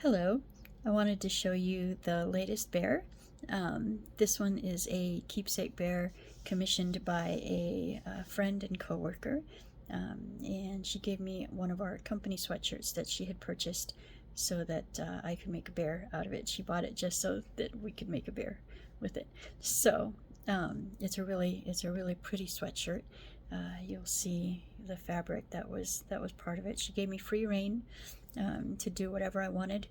Hello, I wanted to show you the latest bear. This one is a keepsake bear commissioned by a friend and coworker, and she gave me one of our company sweatshirts that she had purchased so that I could make a bear out of it. She bought it just so that we could make a bear with it. So it's a really pretty sweatshirt. You'll see the fabric that was part of it. She gave me free reign to do whatever I wanted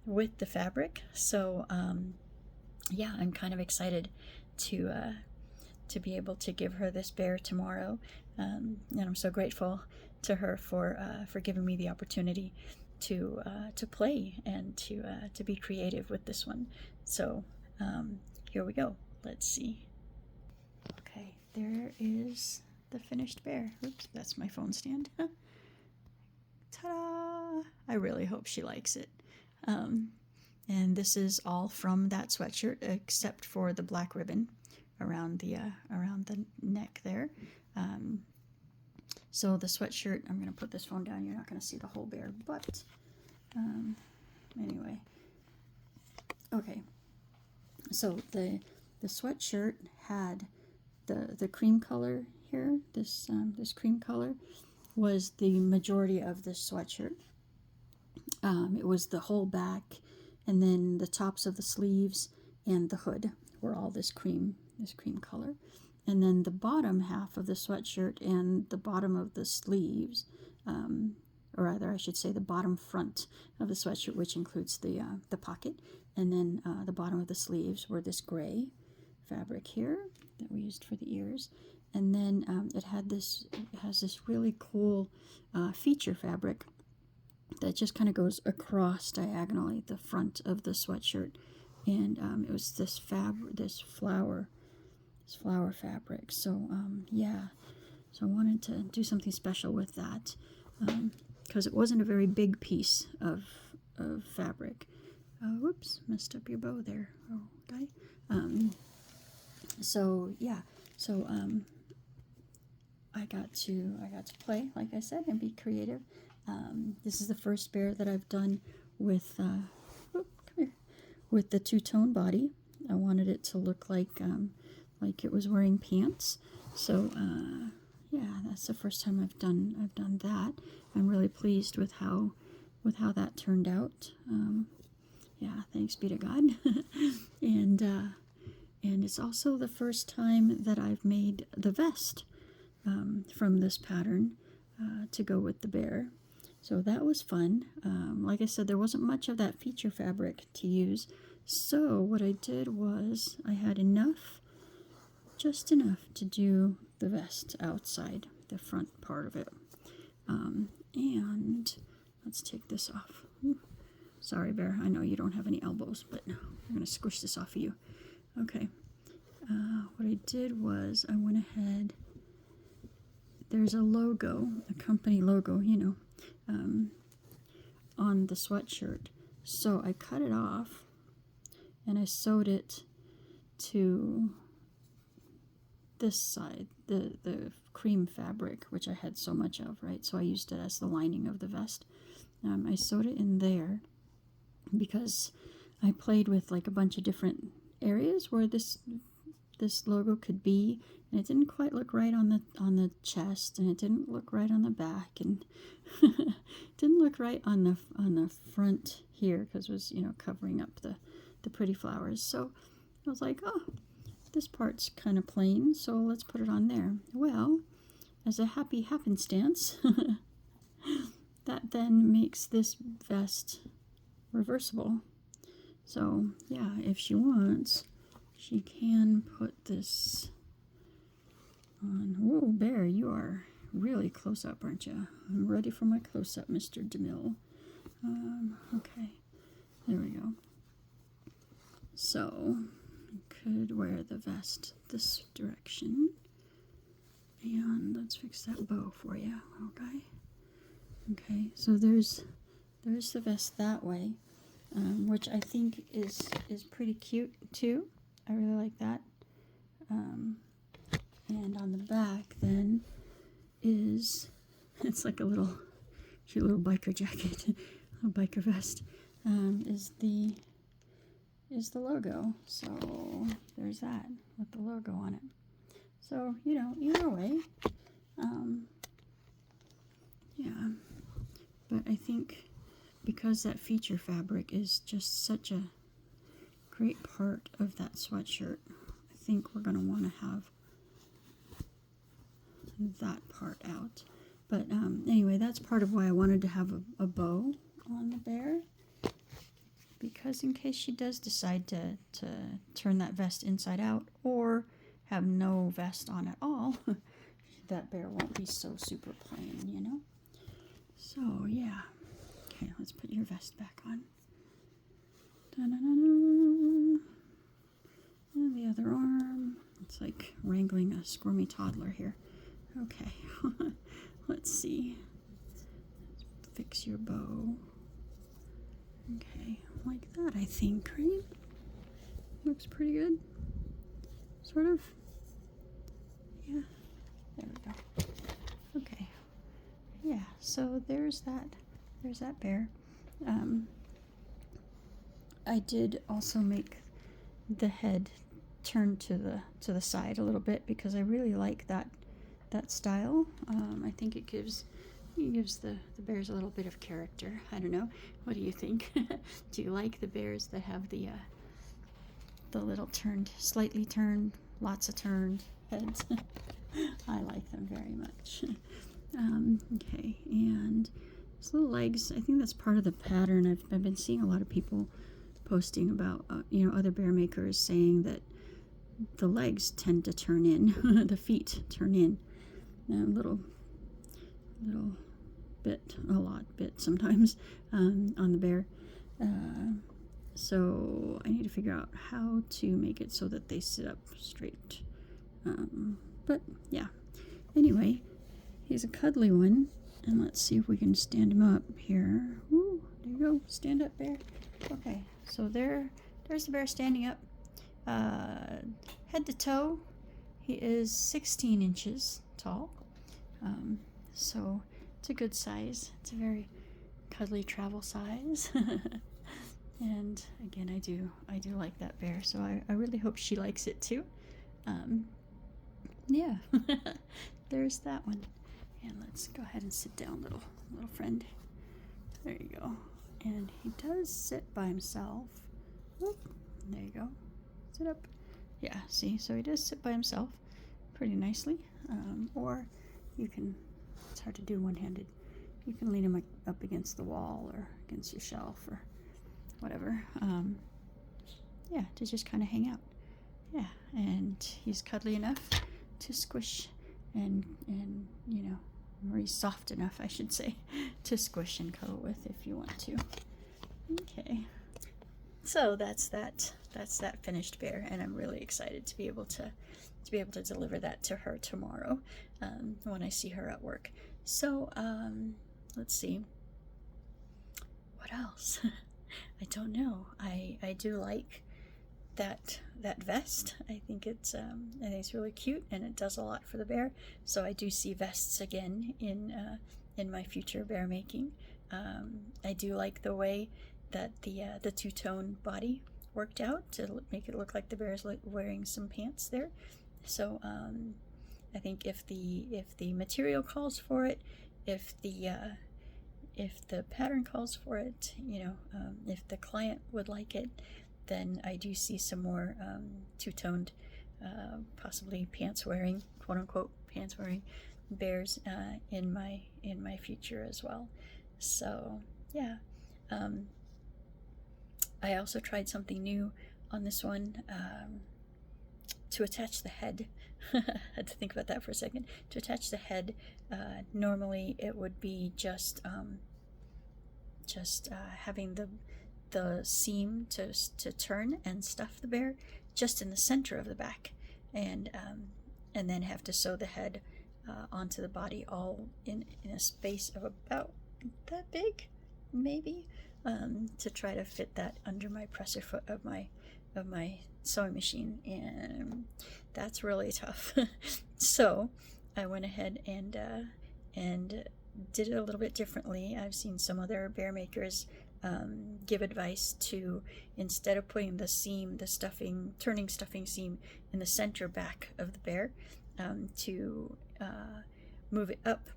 with the fabric. So yeah, I'm kind of excited to be able to give her this bear tomorrow, and I'm so grateful to her for giving me the opportunity to play and to be creative with this one. So here we go. Let's see. Okay, there is the finished bear. Oops, that's my phone stand. Ta-da! I really hope she likes it. And this is all from that sweatshirt, except for the black ribbon around the neck there. So the sweatshirt, I'm going to put this phone down. You're not going to see the whole bear, but anyway. Okay. So the sweatshirt had the cream color here. This cream color was the majority of this sweatshirt. It was the whole back, and then the tops of the sleeves and the hood were all this cream color. And then the bottom half of the sweatshirt and the bottom of the sleeves, or rather I should say the bottom front of the sweatshirt, which includes the pocket, and then the bottom of the sleeves were this gray fabric here that we used for the ears. And then it has this really cool feature fabric that just kind of goes across diagonally the front of the sweatshirt, and it was this flower fabric. So yeah, so I wanted to do something special with that because it wasn't a very big piece of fabric. Whoops, messed up your bow there. Okay. So yeah, so I got to play, like I said, and be creative. This is the first bear that I've done with with the two-tone body. I wanted it to look like it was wearing pants. So yeah, that's the first time I've done that. I'm really pleased with how that turned out. Yeah, thanks be to God. and it's also the first time that I've made the vest from this pattern to go with the bear. So that was fun. Like I said, there wasn't much of that feature fabric to use. So what I did was I had just enough to do the vest outside, the front part of it. And let's take this off. Ooh, sorry, bear. I know you don't have any elbows, but I'm going to squish this off of you. Okay. What I did was I went ahead. There's a logo, a company logo, you know, on the sweatshirt. So I cut it off and I sewed it to this side, the cream fabric, which I had so much of, right? So I used it as the lining of the vest. I sewed it in there because I played with like a bunch of different areas where this logo could be, and it didn't quite look right on the chest, and it didn't look right on the back, and it didn't look right on the front here because it was, you know, covering up the pretty flowers. So I was like, oh, this part's kind of plain, so let's put it on there. Well, as a happy happenstance, that then makes this vest reversible. So yeah, if she wants, she can put this on. Whoa, bear, you are really close up, aren't you? I'm ready for my close up, Mr. DeMille. Okay, there we go. So I could wear the vest this direction, and let's fix that bow for you. Okay, so there's the vest that way, which I think is pretty cute too. I really like that. And on the back then is, it's like a cute little biker jacket, a biker vest. is the logo. So there's that with the logo on it. So, you know, either way, yeah. But I think because that feature fabric is just such a great part of that sweatshirt, I think we're going to want to have that part out. But anyway, that's part of why I wanted to have a bow on the bear, because in case she does decide to turn that vest inside out or have no vest on at all, that bear won't be so super plain, you know? So, yeah. Okay, let's put your vest back on. Da-da-da-da. And the other arm. It's like wrangling a squirmy toddler here. Okay, let's see. Fix your bow. Okay, like that, I think, right? Looks pretty good. Sort of. Yeah, there we go. Okay, yeah, so there's that bear. I did also make the head turn to the side a little bit because I really like that style. I think it gives the bears a little bit of character. I don't know. What do you think? Do you like the bears that have the little turned, slightly turned, lots of turned heads? I like them very much. Okay, and these little legs, I think that's part of the pattern. I've been seeing a lot of people posting about, other bear makers saying that the legs tend to turn in, the feet turn in a little bit, a lot bit sometimes on the bear. So I need to figure out how to make it so that they sit up straight. But yeah, anyway, he's a cuddly one, and let's see if we can stand him up here. Ooh, there you go, stand up, bear. Okay, so there's the bear standing up. Head to toe, he is 16 inches tall. So it's a good size. It's a very cuddly travel size. And again, I do like that bear, so I really hope she likes it too. Yeah, there's that one. And let's go ahead and sit down, little friend. There you go. And he does sit by himself. Whoop, there you go. Sit up. Yeah, see, so he does sit by himself pretty nicely. Or you can, it's hard to do one-handed. You can lean him up against the wall or against your shelf or whatever. Yeah, to just kind of hang out. Yeah, and he's cuddly enough to squish and or he's soft enough, I should say, to squish and cuddle with if you want to. Okay, so that's that finished bear, and I'm really excited to be able to deliver that to her tomorrow when I see her at work. So let's see, what else? I don't know. I do like that vest. I think it's really cute, and it does a lot for the bear. So I do see vests again in my future bear making. I do like the way that the two-tone body worked out to make it look like the bear is wearing some pants there. So I think if the material calls for it, if the pattern calls for it, if the client would like it, then I do see some more two-toned, possibly pants-wearing, quote-unquote pants-wearing bears in my future as well. So yeah, I also tried something new on this one, to attach the head. I had to think about that for a second. To attach the head, normally it would be just having the seam to turn and stuff the bear just in the center of the back, and then have to sew the head onto the body all in a space of about that big, maybe, to try to fit that under my presser foot of my sewing machine, and that's really tough. So I went ahead and did it a little bit differently. I've seen some other bear makers give advice to, instead of putting the seam, the stuffing, turning stuffing seam in the center back of the bear, to move it up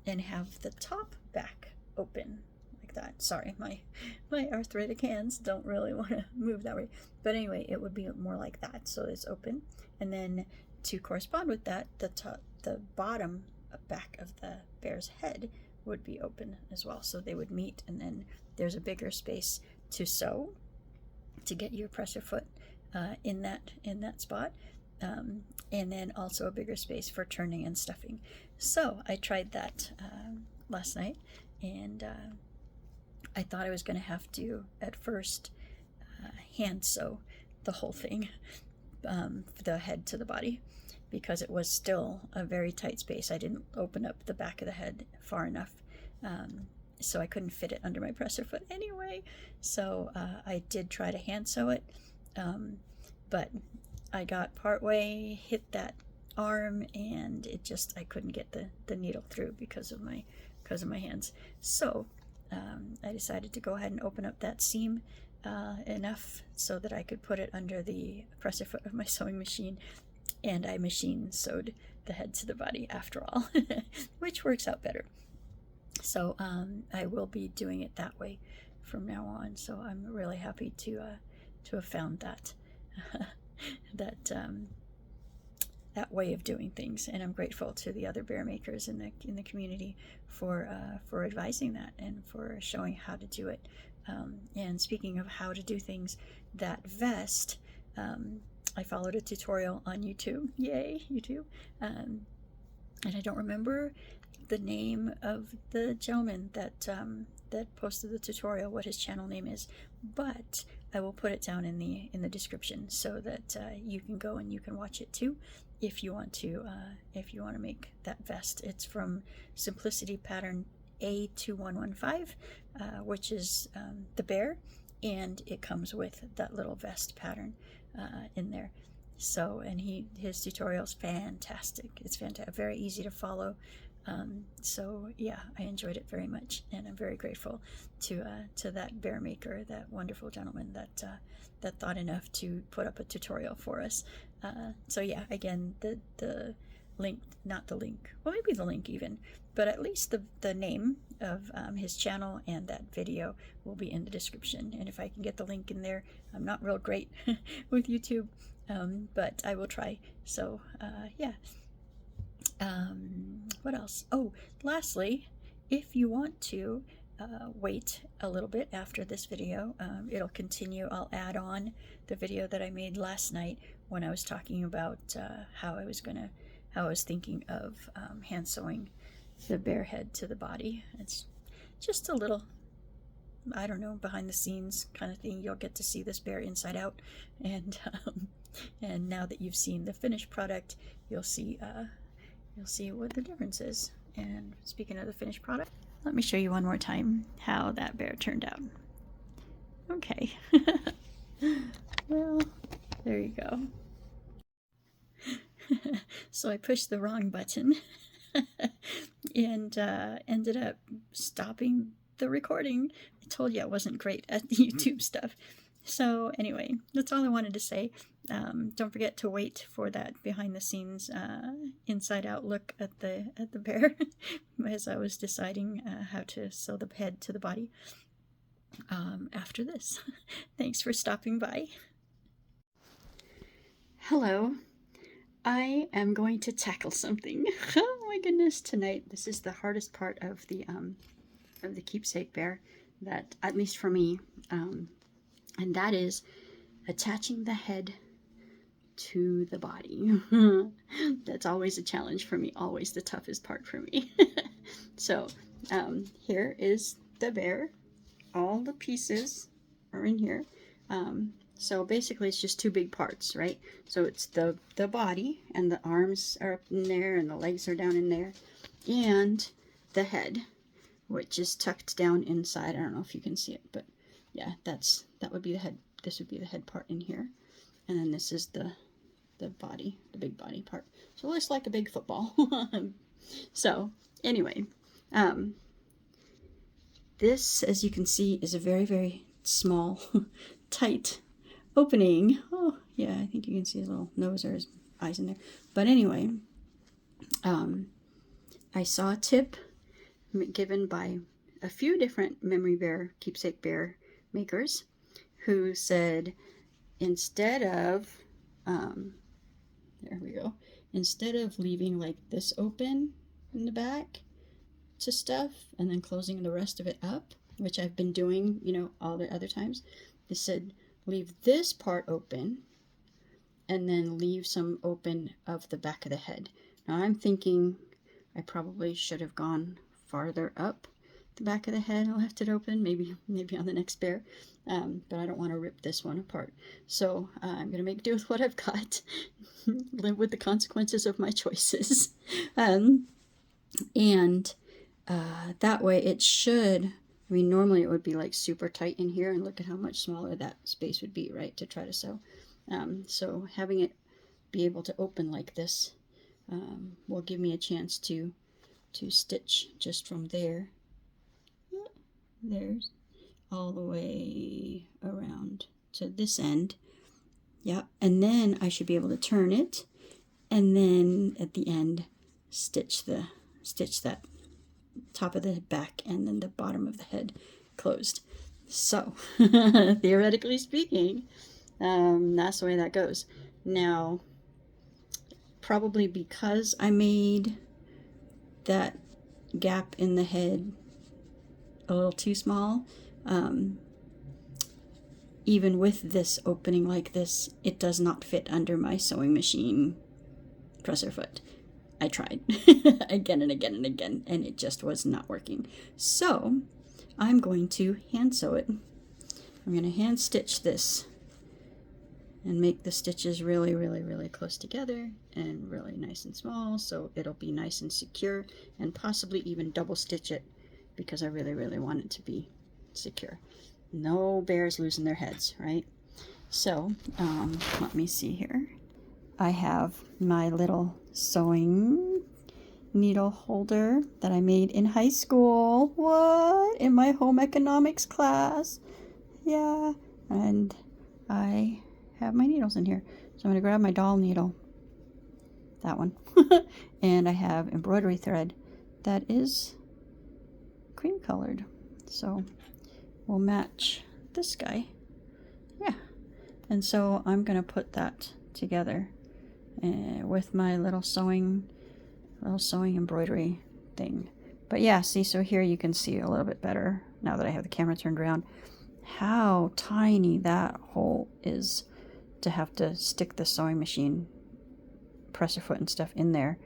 and have the top back open like that. Sorry, my arthritic hands don't really want to move that way. But anyway, it would be more like that. So it's open, and then to correspond with that, the bottom back of the bear's head would be open as well. So they would meet, and then there's a bigger space to sew, to get your pressure foot in that spot, and then also a bigger space for turning and stuffing. So I tried that last night, and I thought I was going to have to at first hand sew the whole thing, the head to the body, because it was still a very tight space. I didn't open up the back of the head far enough, so I couldn't fit it under my presser foot anyway. So I did try to hand sew it, but I got partway, hit that arm, and it just, I couldn't get the needle through because of my hands. So I decided to go ahead and open up that seam enough so that I could put it under the presser foot of my sewing machine, and I machine sewed the head to the body after all, which works out better. So I will be doing it that way from now on. So I'm really happy to have found that that way of doing things, and I'm grateful to the other bear makers in the community for advising that and for showing how to do it. And speaking of how to do things, that vest, I followed a tutorial on YouTube. Yay, YouTube! And I don't remember the name of the gentleman that posted the tutorial, what his channel name is, but I will put it down in the description so that you can go and you can watch it too if you want to make that vest. It's from Simplicity Pattern A2115, which is the bear, and it comes with that little vest pattern in there. So, and his tutorial is fantastic. It's fantastic, very easy to follow. So yeah, I enjoyed it very much, and I'm very grateful to that bear maker, that wonderful gentleman that thought enough to put up a tutorial for us. So yeah, again, the link, not the link, well, maybe the link even, but at least the name of his channel and that video will be in the description. And if I can get the link in there, I'm not real great with YouTube, but I will try. So yeah. What else? Oh, lastly, if you want to wait a little bit after this video, it'll continue. I'll add on the video that I made last night when I was talking about how I was thinking of hand sewing the bear head to the body. It's just a little, I don't know, behind the scenes kind of thing. You'll get to see this bear inside out, and now that you've seen the finished product, you'll see what the difference is. And speaking of the finished product, let me show you one more time how that bear turned out. Okay. Well, there you go. So I pushed the wrong button and ended up stopping the recording. I told you I wasn't great at the YouTube stuff. So anyway, that's all I wanted to say. Don't forget to wait for that behind the scenes inside out look at the bear as I was deciding how to sew the head to the body after this. Thanks for stopping by. Hello. I am going to tackle something. Oh my goodness, tonight this is the hardest part of the keepsake bear, that at least for me, and that is attaching the head to the body. That's always a challenge for me, always the toughest part for me. So here is the bear. All the pieces are in here. So basically it's just two big parts, right? So it's the body, and the arms are up in there, and the legs are down in there, and the head, which is tucked down inside. I don't know if you can see it, but yeah, that would be the head. This would be the head part in here, and then this is the body, the big body part. So it looks like a big football. So anyway, This, as you can see, is a very, very small, tight opening. Oh, yeah, I think you can see his little nose or his eyes in there. But anyway, I saw a tip given by a few different memory bear, keepsake bear makers who said instead of, there we go, instead of leaving like this open in the back to stuff and then closing the rest of it up, which I've been doing, you know, all the other times, they said leave this part open and then leave some open of the back of the head. Now I'm thinking I probably should have gone farther up the back of the head and left it open, maybe on the next bear, but I don't want to rip this one apart. So I'm going to make do with what I've got, live with the consequences of my choices. And that way it should, I mean, normally it would be like super tight in here, and look at how much smaller that space would be, right, to try to sew. So having it be able to open like this will give me a chance to stitch just from there's all the way around to this end. Yeah, and then I should be able to turn it, and then at the end stitch that top of the back and then the bottom of the head closed. So theoretically speaking, that's the way that goes. Now, probably because I made that gap in the head a little too small, even with this opening like this, it does not fit under my sewing machine presser foot. I tried again and again and again, and it just was not working. So I'm going to hand sew it. I'm going to hand stitch this and make the stitches really, really, really close together and really nice and small, so it'll be nice and secure, and possibly even double stitch it because I really, really want it to be secure. No bears losing their heads, right? So let me see here. I have my little sewing needle holder that I made in high school. What? In my home economics class. Yeah. And I have my needles in here. So I'm going to grab my doll needle. That one. And I have embroidery thread that is cream colored. So we'll match this guy. Yeah. And so I'm going to put that together with my little sewing embroidery thing. But yeah, see, so here you can see a little bit better now that I have the camera turned around how tiny that hole is to have to stick the sewing machine presser foot and stuff in there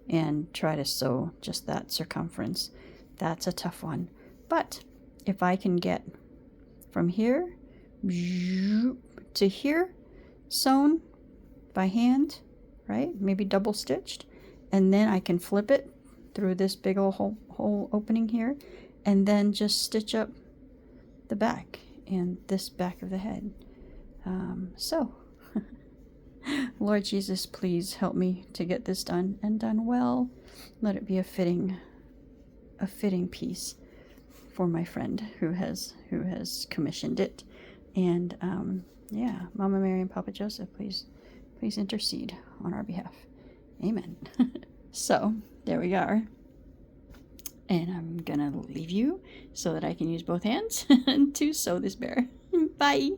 and try to sew just that circumference. That's a tough one. But if I can get from here to here sewn by hand, right, maybe double stitched, and then I can flip it through this big old hole opening here, and then just stitch up the back and this back of the head. So Lord Jesus, please help me to get this done and done well. Let it be a fitting piece for my friend who has commissioned it. And yeah, Mama Mary and Papa Joseph, please intercede on our behalf. Amen. So there we are. And I'm gonna leave you so that I can use both hands to sew this bear. Bye.